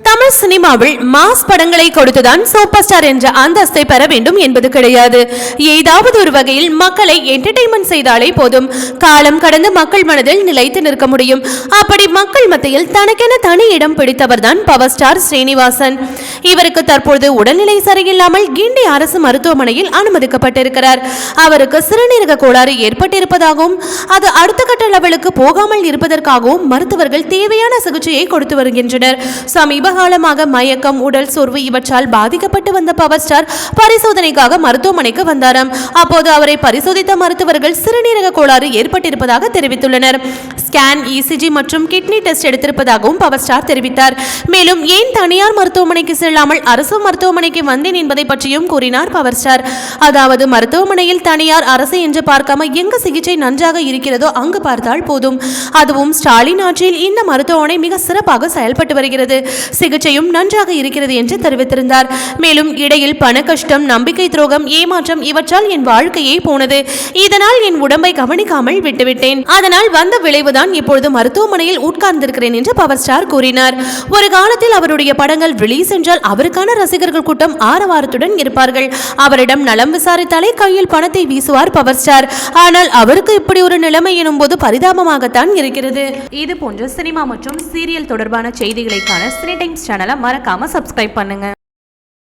தமிழ் சினிமாவில் மாஸ் படங்களை கொடுத்துதான் சூப்பர் ஸ்டார் என்ற அந்தஸ்தை பெற வேண்டும் என்பது கிடையாது. ஏதாவது ஒரு வகையில் மக்களை என்டர்டெயின்மெண்ட் செய்தாலே போதும். காலம் கடந்து மக்கள் மனதில் நிலைத்து நிற்க முடியும். அப்படி மக்கள் மத்தியில் தனக்கென தனி இடம் பிடித்தவர் தான் பவர் ஸ்டார் ஸ்ரீனிவாசன். இவருக்கு தற்போது உடல்நிலை சரியில்லாமல் கிண்டி அரசு மருத்துவமனையில் அனுமதிக்கப்பட்டிருக்கிறார். அவருக்கு சிறுநீரக கோளாறு ஏற்பட்டிருப்பதாகவும் அது அடுத்த கட்ட லெவலுக்கு போகாமல் இருப்பதற்காகவும் மருத்துவர்கள் தேவையான சிகிச்சையை கொடுத்து வருகின்றனர். சமீப காலமாக மயக்கம், உடல் சோர்வு இவற்றால் பாதிக்கப்பட்டு வந்த பவர் ஸ்டார் பரிசோதனைக்காக மருத்துவமனைக்கு வந்தாராம். அப்போது அவரை பரிசோதித்த மருத்துவர்கள் சிறுநீரக கோளாறு ஏற்பட்டிருப்பதாக தெரிவித்துள்ளனர். ஸ்கேன், இசிஜி மற்றும் கிட்னி டெஸ்ட் எடுத்திருப்பதாகவும் பவர் ஸ்டார் தெரிவித்தார். மேலும் ஏன் தனியார் மருத்துவமனைக்கு செல்லாமல் அரசு மருத்துவமனைக்கு வந்தேன் என்பதை பற்றியும் கூறினார் பவர் ஸ்டார். அதாவது மருத்துவமனையில் தனியார், அரசு என்று பார்க்காம எங்கு சிகிச்சை நன்றாக இருக்கிறதோ அங்கு பார்த்தால் போதும். அதுவும் ஸ்டாலின் ஆட்சியில் இந்த மருத்துவமனை மிக சிறப்பாக செயல்பட்டு வருகிறது. சிகிச்சையும் நன்றாக இருக்கிறது என்று தெரிவித்திருந்தார். மேலும் இடையில் பண கஷ்டம், நம்பிக்கை துரோகம், ஏமாற்றம் இவற்றால் என் வாழ்க்கையே போனது. இதனால் என் உடம்பை கவனிக்காமல் விட்டுவிட்டேன். அதனால் வந்த விளைவுதான் இப்பொழுது மருத்துவமனையில் உட்கார்ந்திருக்கிறேன் என்று பவர் ஸ்டார் கூறினார். ஒரு காலத்தில் அவருடைய படங்கள் ரிலீஸ் என்றால் அவருக்கான ரசிகர்கள் கூட்டம் ஆரவாரத்துடன் இருப்பார்கள். அவரிடம் நலம் விசாரித்தாலே கையில் பணத்தை வீசுவார் பவர் ஸ்டார். ஆனால் அவருக்கு இப்படி ஒரு நிலைமை எனும் போது பரிதாபமாகத்தான் இருக்கிறது. இது போன்ற சினிமா மற்றும் சீரியல் தொடர்பான செய்திகளை காண சினி டைம்ஸ் சேனலை மறக்காம சப்ஸ்கிரைப் பண்ணுங்க.